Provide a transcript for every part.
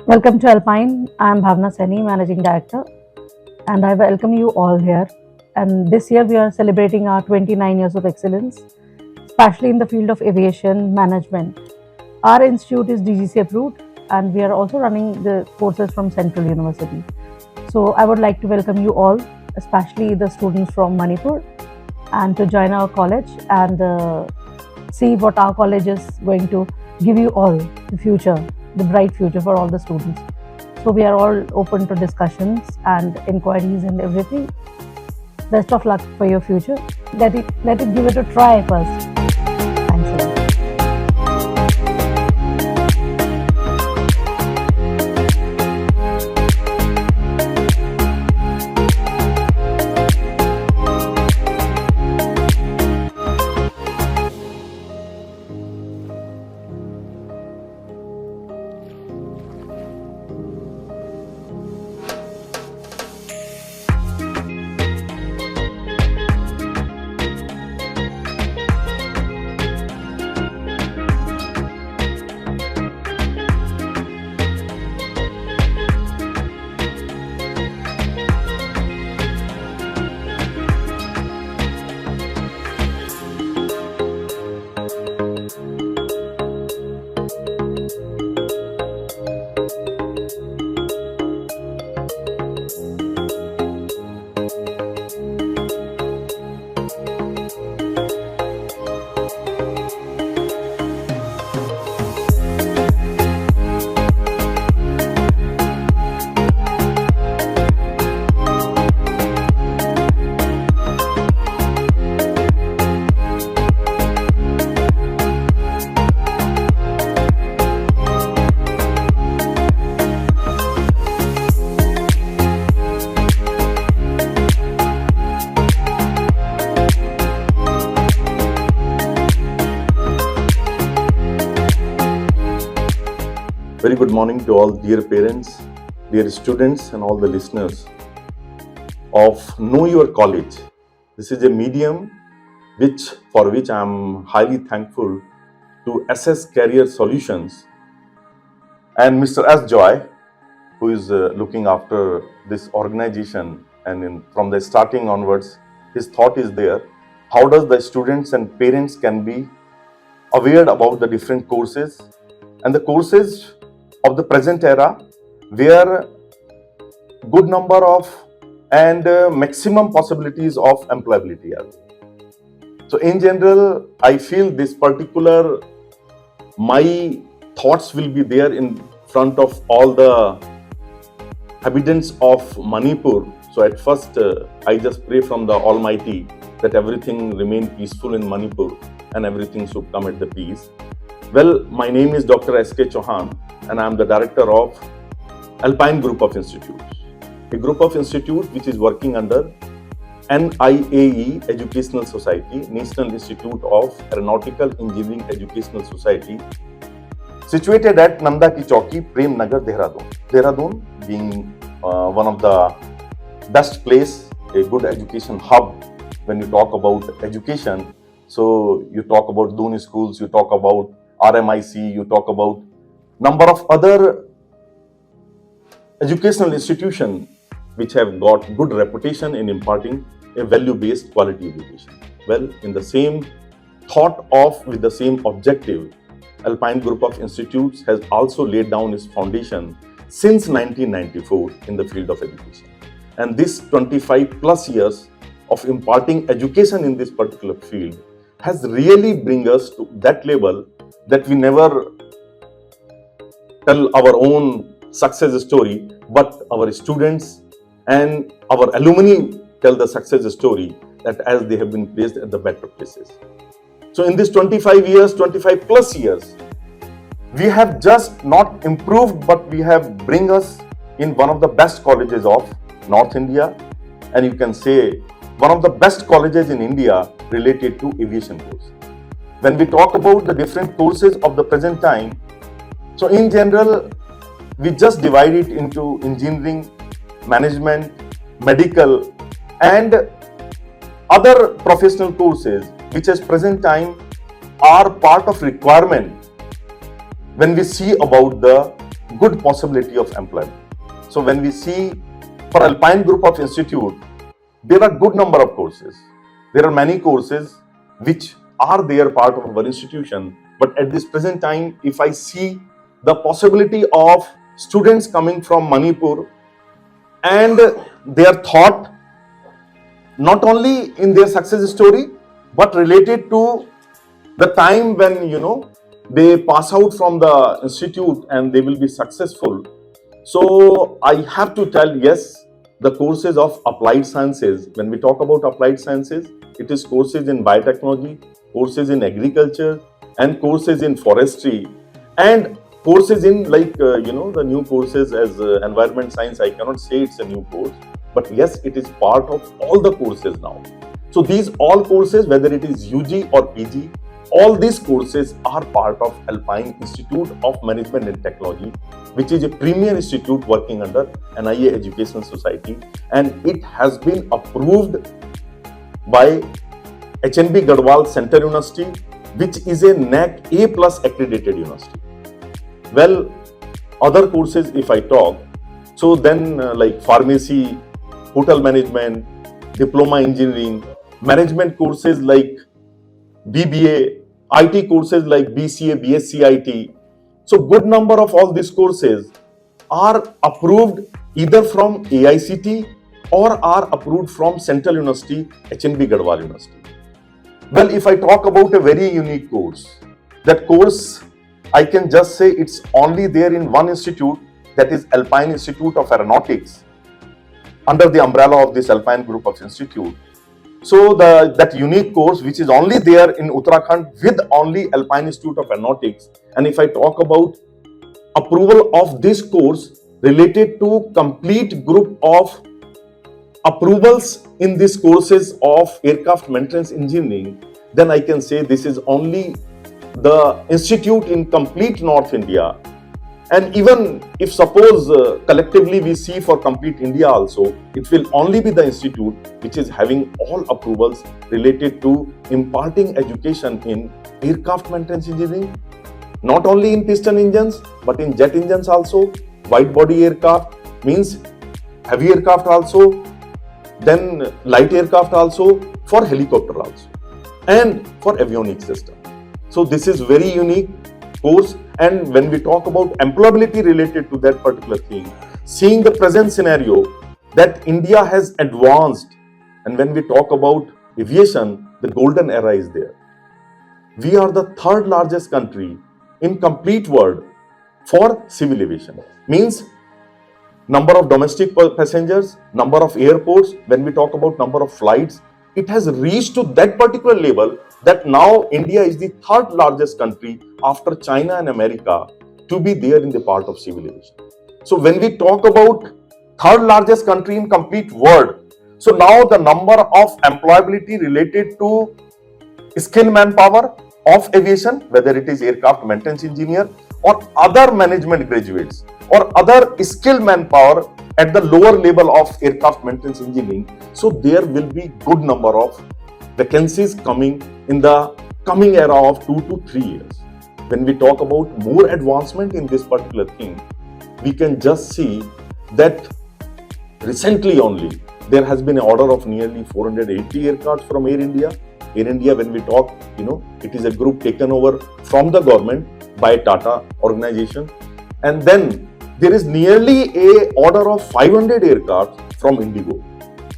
Welcome to Alpine. I'm Bhavna Seni, Managing Director, and I welcome you all here. And this year we are celebrating our 29 years of excellence, especially in the field of aviation management. Our institute is DGC approved, and we are also running the courses from Central University. So I would like to welcome you all, especially the students from Manipur, and to join our college and see what our college is going to give you all the future, the bright future for all the students. So we are all open to discussions and inquiries and everything. Best of luck for your future. Let it give it a try first. Thanks a lot. Very good morning to all dear parents, dear students and all the listeners of Know Your College. This is a medium for which I am highly thankful to assess career solutions, and Mr. S. Joy, who is looking after this organization, and from the starting onwards, his thought is there. How does the students and parents can be aware about the different courses and the courses of the present era, where good number of and maximum possibilities of employability are. So in general, I feel this particular, my thoughts will be there in front of all the inhabitants of Manipur. So at first, I just pray from the Almighty that everything remain peaceful in Manipur and everything should come at the peace. Well, my name is Dr. S.K. Chauhan, and I am the director of Alpine Group of Institutes, a group of institutes which is working under NIAE Educational Society, National Institute of Aeronautical Engineering Educational Society, situated at Nanda Ki Chowki, Prem Nagar, Dehradun. Dehradun being one of the best place, a good education hub. When you talk about education, so you talk about Doon schools, you talk about RMIC, you talk about number of other educational institutions which have got good reputation in imparting a value-based quality education. Well, in the same thought of, with the same objective, Alpine Group of Institutes has also laid down its foundation since 1994 in the field of education. And this 25 plus years of imparting education in this particular field has really bring us to that level that we never tell our own success story, but our students and our alumni tell the success story, that as they have been placed at the better places. So in this 25 plus years, we have just not improved, but we have bring us in one of the best colleges of North India, and you can say one of the best colleges in India related to aviation course. When we talk about the different courses of the present time, so in general, we just divide it into engineering, management, medical, and other professional courses, which at present time are part of requirement when we see about the good possibility of employment. So when we see for Alpine Group of Institute, there are good number of courses. There are many courses which are there part of our institution. But at this present time, if I see the possibility of students coming from Manipur and their thought not only in their success story, but related to the time when they pass out from the institute and they will be successful. So I have to tell, yes, the courses of applied sciences, when we talk about applied sciences, it is courses in biotechnology, courses in agriculture, and courses in forestry, and courses in the new courses as environment science. I cannot say it's a new course, but yes, it is part of all the courses now. So these all courses, whether it is UG or PG, all these courses are part of Alpine Institute of Management and Technology, which is a premier institute working under NIA Education Society, and it has been approved by HNB Gadwal Center University, which is a NAC A+ accredited university. Well, other courses if I talk, so then like pharmacy, hotel management, diploma engineering, management courses like BBA, IT courses like BCA, BSc IT. So good number of all these courses are approved either from AICT or are approved from Central University, HNB Gadwal University. Well, if I talk about a very unique course, that course I can just say it's only there in one institute, that is Alpine Institute of Aeronautics, under the umbrella of this Alpine Group of Institute. So that unique course which is only there in Uttarakhand with only Alpine Institute of Aeronautics. And if I talk about approval of this course related to complete group of approvals in these courses of aircraft maintenance engineering, then I can say this is only the institute in complete North India. And even if suppose collectively we see for complete India also, it will only be the institute which is having all approvals related to imparting education in aircraft maintenance engineering, not only in piston engines, but in jet engines also, wide body aircraft, means heavy aircraft also, then light aircraft also, for helicopter also, and for avionics system. So this is very unique course. And when we talk about employability related to that particular thing, seeing the present scenario that India has advanced, and when we talk about aviation, the golden era is there. We are the third largest country in complete world for civil aviation. Means number of domestic passengers, number of airports, when we talk about number of flights, it has reached to that particular level that now India is the third largest country after China and America to be there in the part of civil aviation. So when we talk about third largest country in complete world, so now the number of employability related to skilled manpower of aviation, whether it is aircraft maintenance engineer or other management graduates or other skilled manpower at the lower level of aircraft maintenance engineering, so there will be good number of vacancies coming in the coming era of 2 to 3 years. When we talk about more advancement in this particular thing, we can just see that recently only there has been an order of nearly 480 aircraft from Air India. Air India, when we talk, it is a group taken over from the government by Tata organization. And then there is nearly a order of 500 aircraft from Indigo.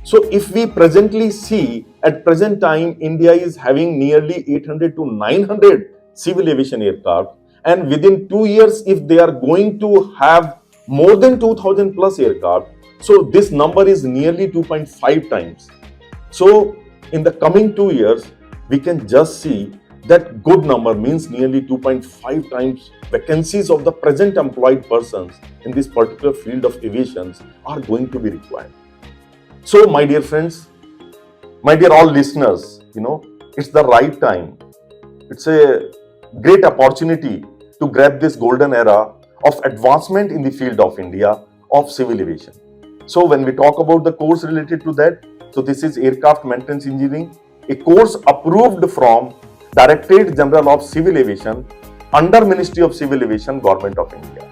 So if we presently see, at present time, India is having nearly 800 to 900 civil aviation aircraft. And within 2 years, if they are going to have more than 2000 plus aircraft, so this number is nearly 2.5 times. So in the coming 2 years, we can just see that good number, means nearly 2.5 times vacancies of the present employed persons in this particular field of aviation are going to be required. So my dear friends, my dear all listeners, it's the right time. It's a great opportunity to grab this golden era of advancement in the field of India of civil aviation. So when we talk about the course related to that, so this is aircraft maintenance engineering, a course approved from Directorate General of Civil Aviation under Ministry of Civil Aviation, Government of India.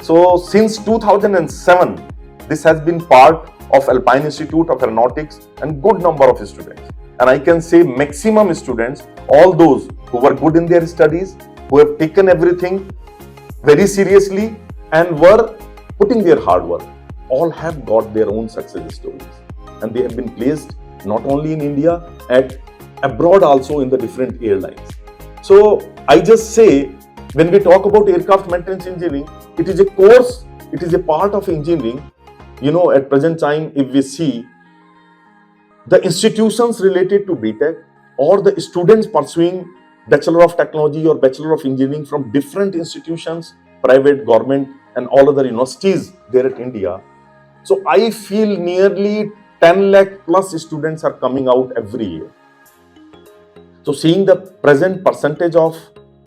So since 2007, this has been part of Alpine Institute of Aeronautics and good number of students. And I can say maximum students, all those who were good in their studies, who have taken everything very seriously and were putting their hard work, all have got their own success stories. And they have been placed not only in India, at abroad also in the different airlines. So I just say, when we talk about aircraft maintenance engineering, it is a course, it is a part of engineering. At present time, if we see the institutions related to BTech or the students pursuing Bachelor of Technology or Bachelor of Engineering from different institutions, private, government, and all other universities there at India. So I feel nearly 10 lakh plus students are coming out every year. So seeing the present percentage of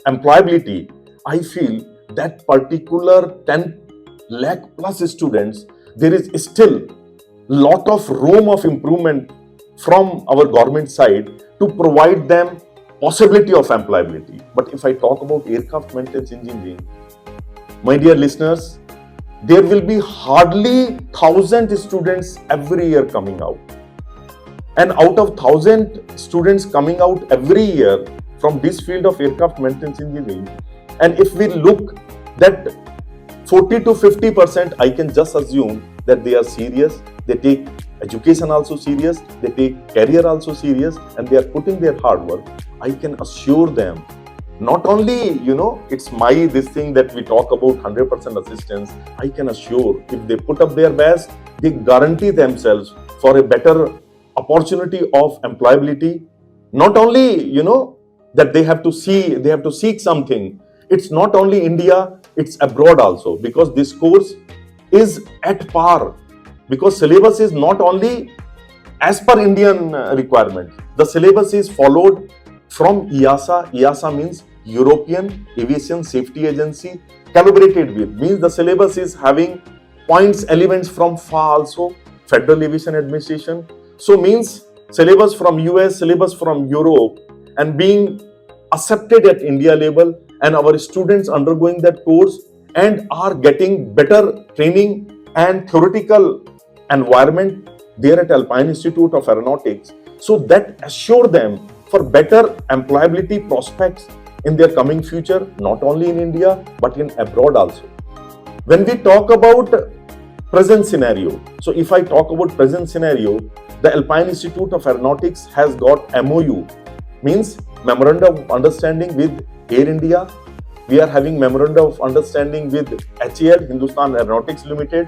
employability, I feel that particular 10 lakh plus students, there is still lot of room of improvement from our government side to provide them possibility of employability. But if I talk about aircraft maintenance engineering, my dear listeners, there will be hardly 1,000 students every year coming out. And out of 1,000 students coming out every year from this field of aircraft maintenance engineering, and if we look that 40 to 50%, I can just assume that they are serious, they take education also serious, they take career also serious, and they are putting their hard work. I can assure them, not only, it's this thing that we talk about 100% assistance, I can assure if they put up their best, they guarantee themselves for a better opportunity of employability. Not only, that they have to seek something. It's not only India, it's abroad also, because this course is at par, because syllabus is not only as per Indian requirement. The syllabus is followed from EASA. EASA means European Aviation Safety Agency, collaborated with, means the syllabus is having points, elements from FA also, Federal Aviation Administration. So means syllabus from US, syllabus from Europe, and being accepted at India level, and our students undergoing that course and are getting better training and theoretical environment there at Alpine Institute of Aeronautics. So that assure them for better employability prospects in their coming future, not only in India, but in abroad also. When we talk about present scenario, so if I talk about present scenario, the Alpine Institute of Aeronautics has got MOU, means Memorandum of Understanding with Air India. We are having Memorandum of Understanding with HAL, Hindustan Aeronautics Limited.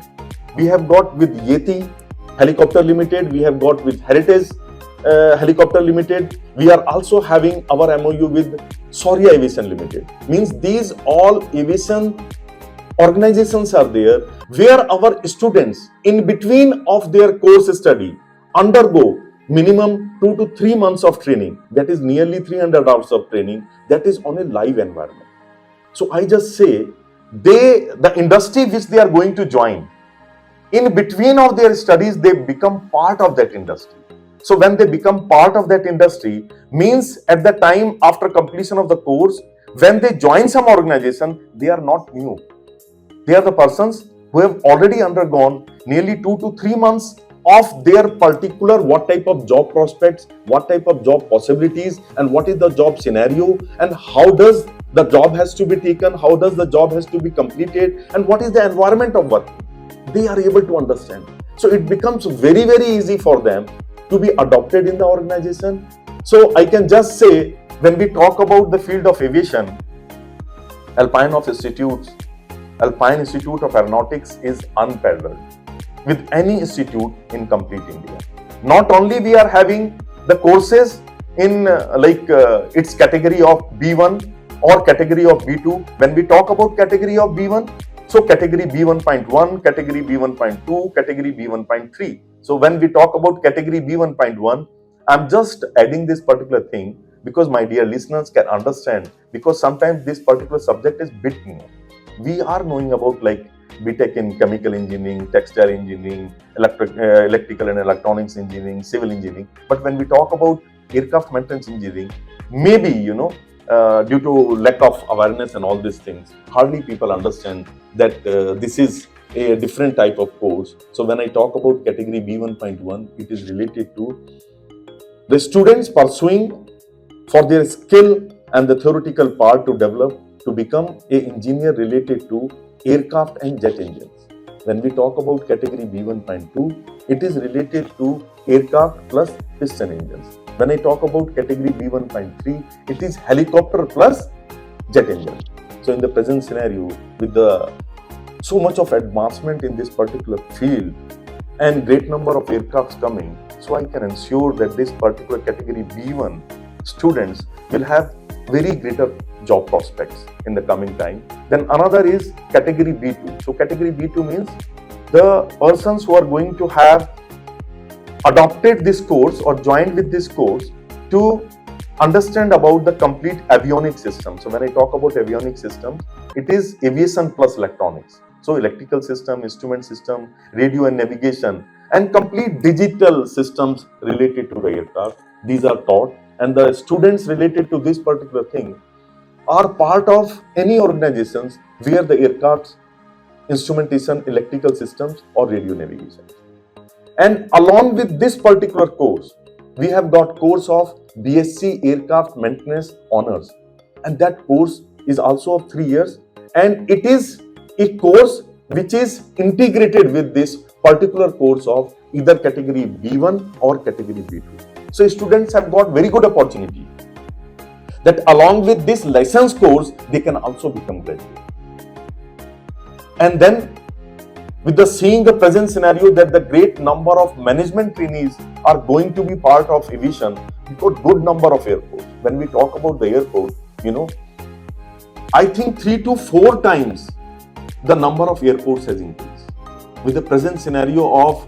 We have got with Yeti Helicopter Limited. We have got with Heritage Helicopter Limited. We are also having our MOU with Saurya Aviation Limited. Means these all aviation organizations are there where our students in between of their course study undergo minimum 2 to 3 months of training. That is nearly 300 hours of training. That is on a live environment. So I just say, the industry which they are going to join, in between of their studies, they become part of that industry. So when they become part of that industry, means at the time after completion of the course, when they join some organization, they are not new. They are the persons who have already undergone nearly 2 to 3 months of their particular what type of job prospects, what type of job possibilities, and what is the job scenario, and how does the job has to be taken, how does the job has to be completed, and what is the environment of work. They are able to understand. So it becomes very, very easy for them to be adopted in the organization. So I can just say, when we talk about the field of aviation, Alpine Institute of Aeronautics is unparalleled with any institute in complete India. Not only we are having the courses in its category of B1 or category of B2. When we talk about category of B1, so category B1.1, category B1.2, category B1.3. So when we talk about category B1.1, I'm just adding this particular thing because my dear listeners can understand, because sometimes this particular subject is bit new. We are knowing about like BTech in chemical engineering, textile engineering, electrical and electronics engineering, civil engineering. But when we talk about aircraft maintenance engineering, maybe due to lack of awareness and all these things, hardly people understand that this is a different type of course. So when I talk about category B1.1, it is related to the students pursuing for their skill and the theoretical part to develop to become a engineer related to aircraft and jet engines. When we talk about category B1.2, it is related to aircraft plus piston engines. When I talk about category B1.3, it is helicopter plus jet engine. So in the present scenario, with the so much of advancement in this particular field and great number of aircrafts coming, so I can ensure that this particular category B1 students will have very greater job prospects in the coming time. Then another is category B2. So category B2 means the persons who are going to have adopted this course or joined with this course to understand about the complete avionic system. So when I talk about avionic system, it is aviation plus electronics. So electrical system, instrument system, radio and navigation, and complete digital systems related to the aircraft. These are taught, and the students related to this particular thing are part of any organizations where the aircraft, instrumentation, electrical systems or radio navigation. And along with this particular course, we have got course of BSc Aircraft Maintenance Honors, and that course is also of 3 years, and it is a course which is integrated with this particular course of either category B1 or category B2. So students have got very good opportunity that along with this license course, they can also become graduate. And then with the seeing the present scenario that the great number of management trainees are going to be part of aviation, we got good number of airports. When we talk about the airport, I think 3 to 4 times the number of airports has increased. With the present scenario of,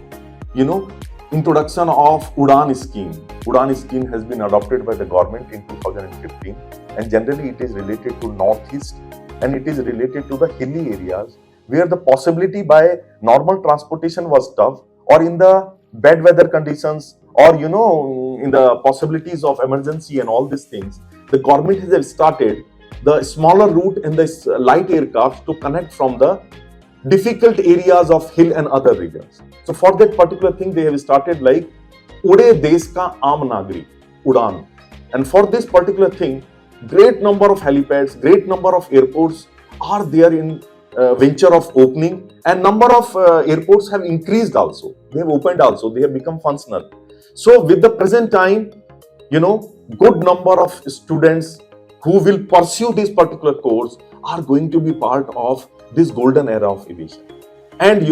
introduction of Udan scheme. Udan scheme has been adopted by the government in 2015, and generally it is related to Northeast and it is related to the hilly areas where the possibility by normal transportation was tough, or in the bad weather conditions, or in the possibilities of emergency and all these things. The government has started the smaller route and the light aircraft to connect from the difficult areas of hill and other regions. So for that particular thing, they have started like Ude Desh Ka Aam Nagrik, Udan. And for this particular thing, great number of helipads, great number of airports are there in venture of opening, and number of airports have increased also. They have opened also, they have become functional. So with the present time, good number of students who will pursue this particular course are going to be part of this golden era of aviation. And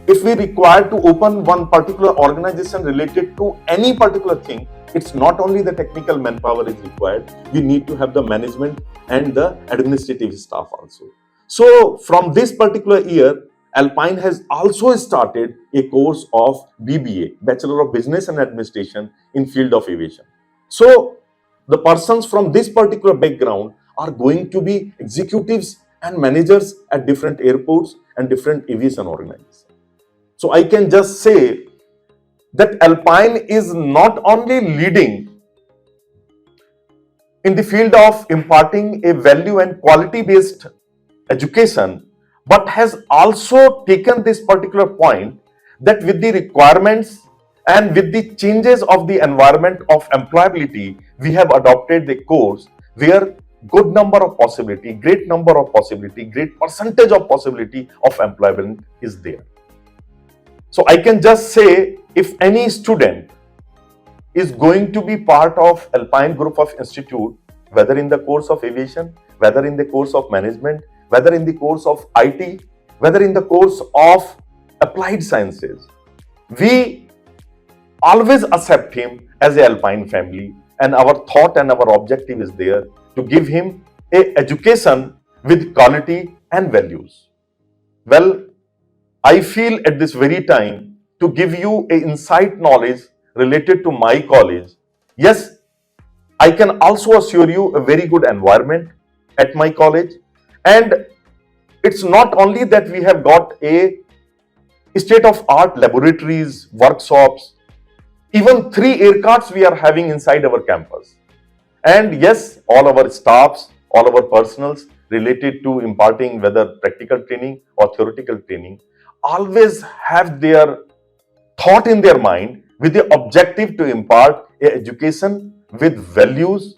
if we require to open one particular organization related to any particular thing, it's not only the technical manpower is required, we need to have the management and the administrative staff also. So from this particular year, Alpine has also started a course of BBA, Bachelor of Business and Administration in field of aviation. So the persons from this particular background are going to be executives and managers at different airports and different aviation organizations. So I can just say that Alpine is not only leading in the field of imparting a value and quality based education, but has also taken this particular point that with the requirements and with the changes of the environment of employability, we have adopted the course where good number of possibility, great number of possibility, great percentage of possibility of employment is there. So I can just say, if any student is going to be part of Alpine Group of Institute, whether in the course of aviation, whether in the course of management, whether in the course of IT, whether in the course of applied sciences, we always accept him as an Alpine family, and our thought and our objective is there to give him a education with quality and values. Well, I feel at this very time to give you a insight knowledge related to my college. Yes, I can also assure you a very good environment at my college, and it's not only that we have got a state-of-art laboratories, workshops, even 3 aircrafts we are having inside our campus. And yes, all our staffs, all our personals related to imparting whether practical training or theoretical training always have their thought in their mind with the objective to impart a education with values,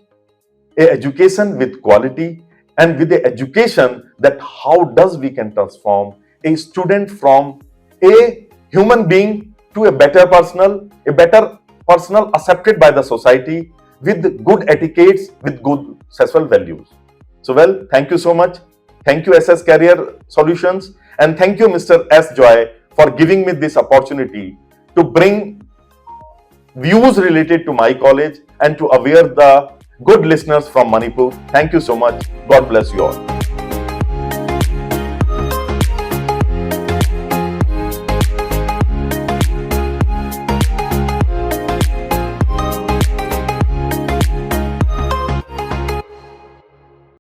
a education with quality, and with the education that how does we can transform a student from a human being to a better personal accepted by the society with good etiquettes, with good social values. So well, thank you so much. Thank you SS Career Solutions, and thank you Mr. S Joy for giving me this opportunity to bring views related to my college and to aware the good listeners from Manipur. Thank you so much. God bless you all.